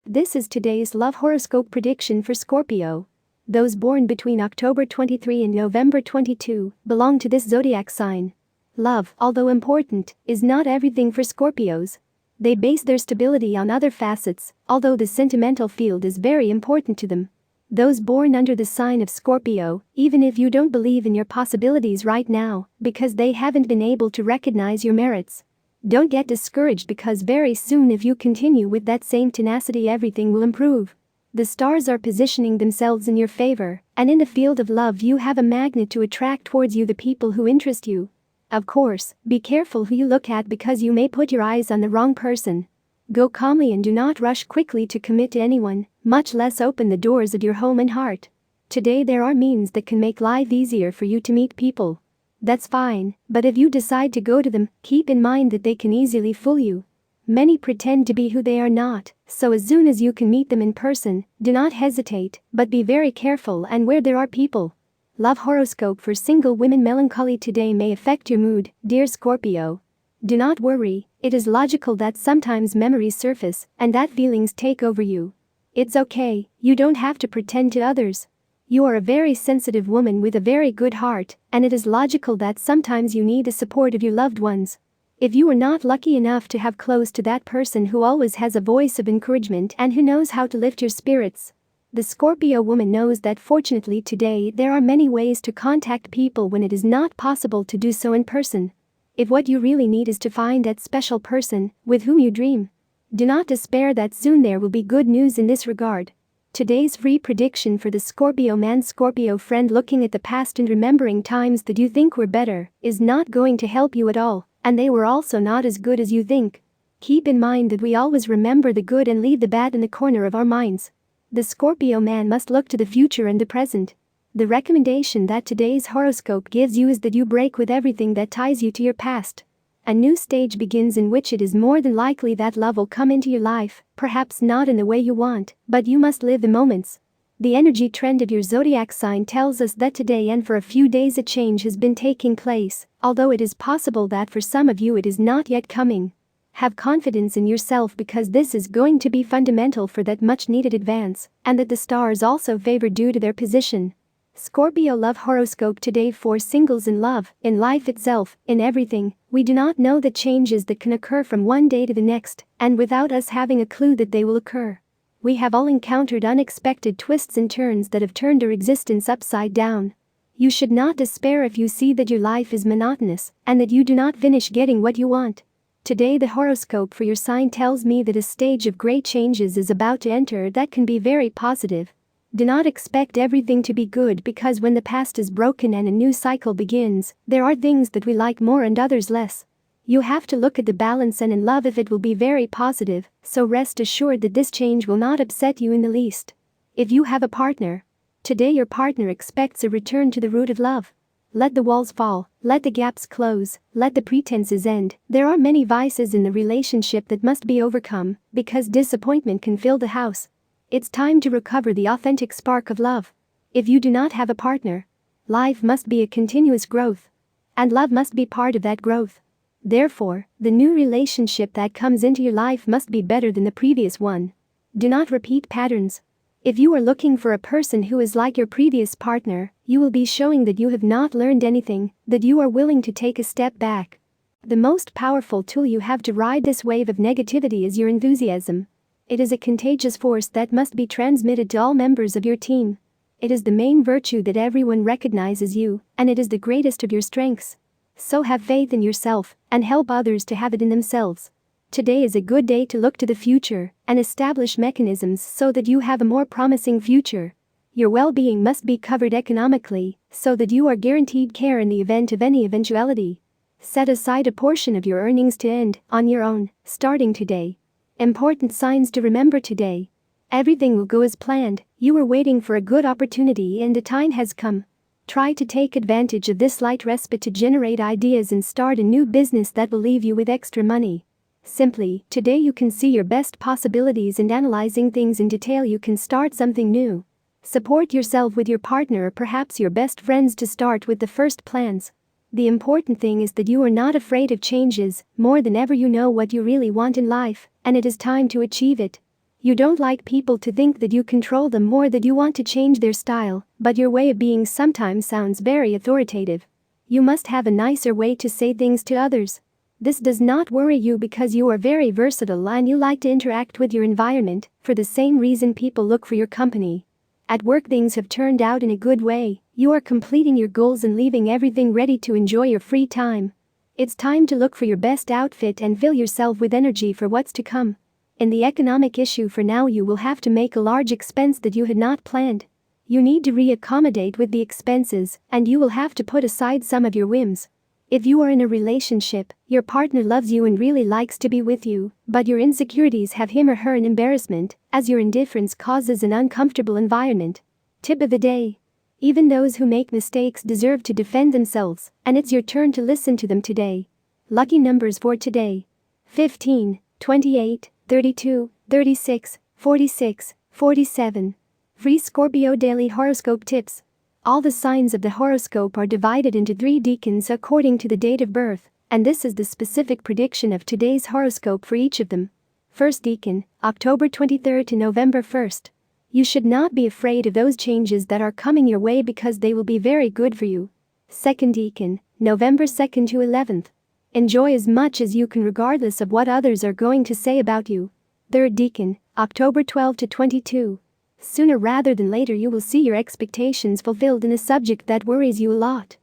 This is today's love horoscope prediction for Scorpio. Those born between October 23 and November 22 belong to this zodiac sign. Love, although important, is not everything for Scorpios. They base their stability on other facets, although the sentimental field is very important to them. Those born under the sign of Scorpio, even if you don't believe in your possibilities right now, because they haven't been able to recognize your merits, don't get discouraged, because very soon, if you continue with that same tenacity, everything will improve. The stars are positioning themselves in your favor, and in the field of love you have a magnet to attract towards you the people who interest you. Of course, be careful who you look at, because you may put your eyes on the wrong person. Go calmly and do not rush quickly to commit to anyone, much less open the doors of your home and heart. Today there are means that can make life easier for you to meet people. That's fine, but if you decide to go to them, keep in mind that they can easily fool you. Many pretend to be who they are not, so as soon as you can meet them in person, do not hesitate, but be very careful and where there are people. Love horoscope for single women. Melancholy today may affect your mood, dear Scorpio. Do not worry, it is logical that sometimes memories surface and that feelings take over you. It's okay, you don't have to pretend to others. You are a very sensitive woman with a very good heart, and it is logical that sometimes you need the support of your loved ones. If you are not lucky enough to have close to that person who always has a voice of encouragement and who knows how to lift your spirits, the Scorpio woman knows that fortunately today there are many ways to contact people when it is not possible to do so in person. If what you really need is to find that special person with whom you dream, do not despair that soon there will be good news in this regard. Today's free prediction for the Scorpio man. Scorpio friend, looking at the past and remembering times that you think were better is not going to help you at all, and they were also not as good as you think. Keep in mind that we always remember the good and leave the bad in the corner of our minds. The Scorpio man must look to the future and the present. The recommendation that today's horoscope gives you is that you break with everything that ties you to your past. A new stage begins in which it is more than likely that love will come into your life, perhaps not in the way you want, but you must live the moments. The energy trend of your zodiac sign tells us that today and for a few days a change has been taking place, although it is possible that for some of you it is not yet coming. Have confidence in yourself, because this is going to be fundamental for that much needed advance, and that the stars also favor due to their position. Scorpio love horoscope today for singles. In love, in life itself, in everything, we do not know the changes that can occur from one day to the next, and without us having a clue that they will occur. We have all encountered unexpected twists and turns that have turned our existence upside down. You should not despair if you see that your life is monotonous and that you do not finish getting what you want. Today the horoscope for your sign tells me that a stage of great changes is about to enter that can be very positive. Do not expect everything to be good, because when the past is broken and a new cycle begins, there are things that we like more and others less. You have to look at the balance, and in love if it will be very positive, so rest assured that this change will not upset you in the least. If you have a partner, today your partner expects a return to the root of love. Let the walls fall, let the gaps close, let the pretenses end. There are many vices in the relationship that must be overcome, because disappointment can fill the house. It's time to recover the authentic spark of love. If you do not have a partner, life must be a continuous growth, and love must be part of that growth. Therefore, the new relationship that comes into your life must be better than the previous one. Do not repeat patterns. If you are looking for a person who is like your previous partner, you will be showing that you have not learned anything, that you are willing to take a step back. The most powerful tool you have to ride this wave of negativity is your enthusiasm. It is a contagious force that must be transmitted to all members of your team. It is the main virtue that everyone recognizes you, and it is the greatest of your strengths. So have faith in yourself, and help others to have it in themselves. Today is a good day to look to the future and establish mechanisms so that you have a more promising future. Your well-being must be covered economically, so that you are guaranteed care in the event of any eventuality. Set aside a portion of your earnings to end on your own, starting today. Important signs to remember today. Everything will go as planned. You were waiting for a good opportunity and the time has come. Try to take advantage of this light respite to generate ideas and start a new business that will leave you with extra money. Simply, today you can see your best possibilities, and analyzing things in detail you can start something new. Support yourself with your partner or perhaps your best friends to start with the first plans. The important thing is that you are not afraid of changes. More than ever you know what you really want in life, and it is time to achieve it. You don't like people to think that you control them or that you want to change their style, but your way of being sometimes sounds very authoritative. You must have a nicer way to say things to others. This does not worry you because you are very versatile and you like to interact with your environment, for the same reason people look for your company. At work things have turned out in a good way, you are completing your goals and leaving everything ready to enjoy your free time. It's time to look for your best outfit and fill yourself with energy for what's to come. In the economic issue for now you will have to make a large expense that you had not planned. You need to reaccommodate with the expenses, and you will have to put aside some of your whims. If you are in a relationship, your partner loves you and really likes to be with you, but your insecurities have him or her in embarrassment, as your indifference causes an uncomfortable environment. Tip of the day. Even those who make mistakes deserve to defend themselves, and it's your turn to listen to them today. Lucky numbers for today: 15, 28, 32, 36, 46, 47. Free Scorpio Daily Horoscope Tips. All the signs of the horoscope are divided into 3 decans according to the date of birth, and this is the specific prediction of today's horoscope for each of them. First decan, October 23rd to November 1st. You should not be afraid of those changes that are coming your way because they will be very good for you. Second decan, November 2nd to 11th. Enjoy as much as you can regardless of what others are going to say about you. Third decan, October 12 to 22. Sooner rather than later you will see your expectations fulfilled in a subject that worries you a lot.